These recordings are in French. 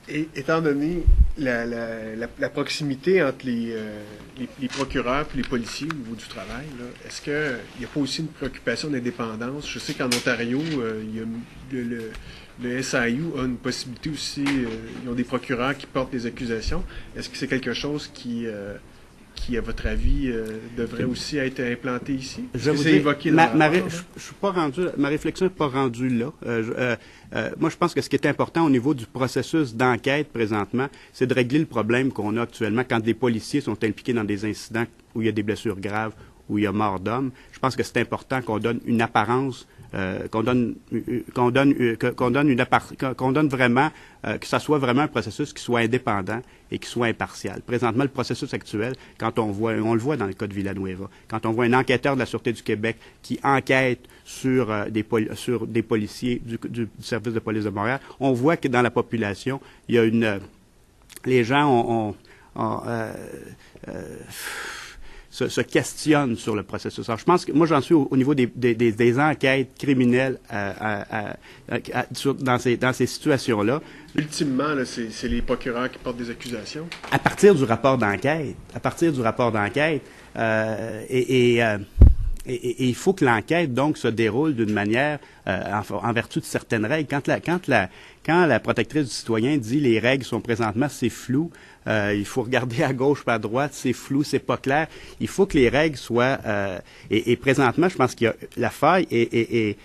Et étant donné la proximité entre les procureurs et les policiers au niveau du travail, est-ce qu'il n'y a pas aussi une préoccupation d'indépendance? Je sais qu'en Ontario, il y a le SAIU a une possibilité aussi, ils ont des procureurs qui portent des accusations. Est-ce que c'est quelque chose qui, à votre avis, devrait aussi être implanté ici? Je vous dis, je suis pas rendu, ma réflexion n'est pas rendue là. Moi, je pense que ce qui est important au niveau du processus d'enquête présentement, c'est de régler le problème qu'on a actuellement quand des policiers sont impliqués dans des incidents où il y a des blessures graves, où il y a mort d'homme. Je pense que c'est important qu'on donne une apparence, qu'on donne vraiment, que ça soit vraiment un processus qui soit indépendant et qui soit impartial. Présentement, le processus actuel, quand on le voit dans le cas de Villanueva, quand on voit un enquêteur de la Sûreté du Québec qui enquête sur des policiers du service de police de Montréal, on voit que dans la population, il y a les gens se questionnent sur le processus. Alors, je pense que moi, j'en suis au niveau des enquêtes criminelles dans ces situations-là. Ultimement, là, c'est les procureurs qui portent des accusations. À partir du rapport d'enquête. Et il faut que l'enquête, donc, se déroule d'une manière en vertu de certaines règles. Quand la protectrice du citoyen dit les règles sont présentement, c'est flou, il faut regarder à gauche pas à droite, c'est flou, c'est pas clair. Il faut que les règles soient... et présentement, je pense qu'il y a la faille et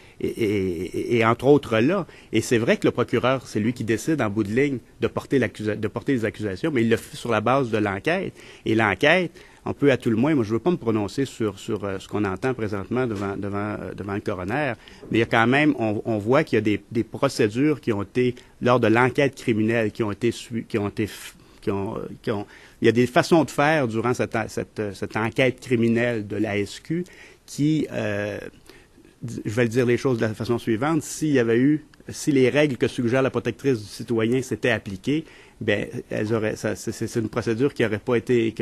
entre autres là. Et c'est vrai que le procureur, c'est lui qui décide en bout de ligne de porter les accusations, mais il le fait sur la base de l'enquête. Et l'enquête, on peut à tout le moins, moi je ne veux pas me prononcer sur ce qu'on entend présentement devant le coroner, mais il y a quand même, on voit qu'il y a des procédures qui ont été, lors de l'enquête criminelle, il y a des façons de faire durant cette enquête criminelle de la SQ qui, je vais le dire les choses de la façon suivante, si les règles que suggère la protectrice du citoyen s'étaient appliquées, bien, c'est une procédure qui n'aurait pas été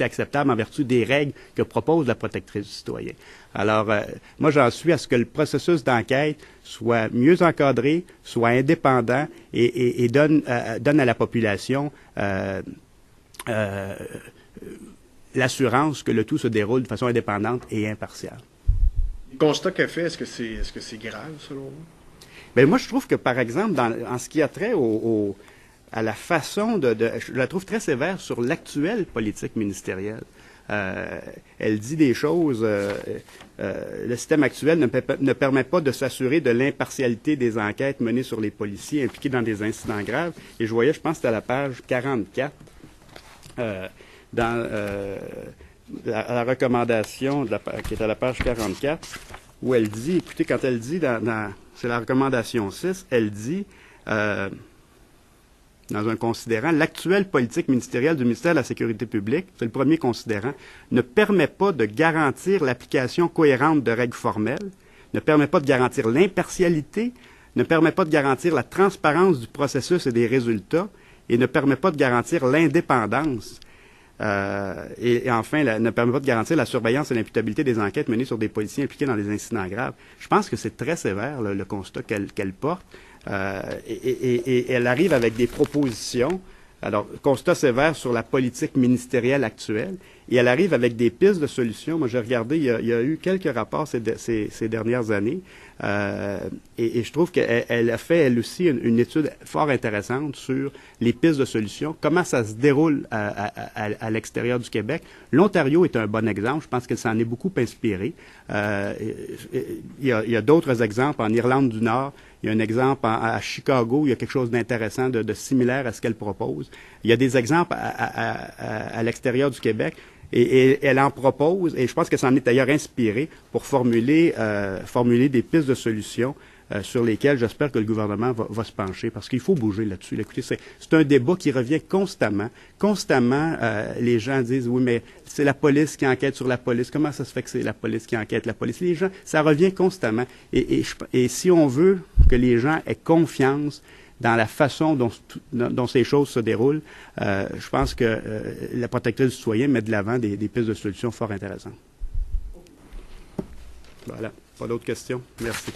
acceptable en vertu des règles que propose la protectrice du citoyen. Alors, moi, j'en suis à ce que le processus d'enquête soit mieux encadré, soit indépendant et donne à la population l'assurance que le tout se déroule de façon indépendante et impartiale. Le constat qu'elle fait, est-ce que c'est grave, selon vous? Bien, moi, je trouve que, par exemple, en ce qui a trait à la façon je la trouve très sévère sur l'actuelle politique ministérielle. Elle dit des choses, le système actuel ne permet pas de s'assurer de l'impartialité des enquêtes menées sur les policiers impliqués dans des incidents graves. Et je voyais, je pense que c'était à la page 44, dans la recommandation qui est à la page 44, où elle dit, écoutez, quand elle dit, c'est la recommandation 6, elle dit... dans un considérant, l'actuelle politique ministérielle du ministère de la Sécurité publique, c'est le premier considérant, ne permet pas de garantir l'application cohérente de règles formelles, ne permet pas de garantir l'impartialité, ne permet pas de garantir la transparence du processus et des résultats, et ne permet pas de garantir l'indépendance. Et enfin, ne permet pas de garantir la surveillance et l'imputabilité des enquêtes menées sur des policiers impliqués dans des incidents graves. Je pense que c'est très sévère, le constat qu'elle porte. Et elle arrive avec des propositions, alors constat sévère sur la politique ministérielle actuelle, et elle arrive avec des pistes de solutions. Moi, j'ai regardé, il y a eu quelques rapports ces dernières années, et je trouve qu'elle a fait, elle aussi, une étude fort intéressante sur les pistes de solutions, comment ça se déroule à l'extérieur du Québec. L'Ontario est un bon exemple, je pense qu'elle s'en est beaucoup inspirée. Il y a d'autres exemples en Irlande du Nord. Il y a un exemple à Chicago, il y a quelque chose d'intéressant, de similaire à ce qu'elle propose. Il y a des exemples à l'extérieur du Québec et elle en propose, et je pense qu'elle s'en est d'ailleurs inspirée pour formuler des pistes de solutions sur lesquelles j'espère que le gouvernement va se pencher, parce qu'il faut bouger là-dessus. Écoutez, c'est un débat qui revient constamment. Constamment, les gens disent, oui, mais c'est la police qui enquête sur la police. Comment ça se fait que c'est la police qui enquête la police? Les gens, ça revient constamment. Et si on veut que les gens aient confiance dans la façon dont ces choses se déroulent, je pense que la protectrice du citoyen met de l'avant des pistes de solutions fort intéressantes. Voilà. Pas d'autres questions? Merci.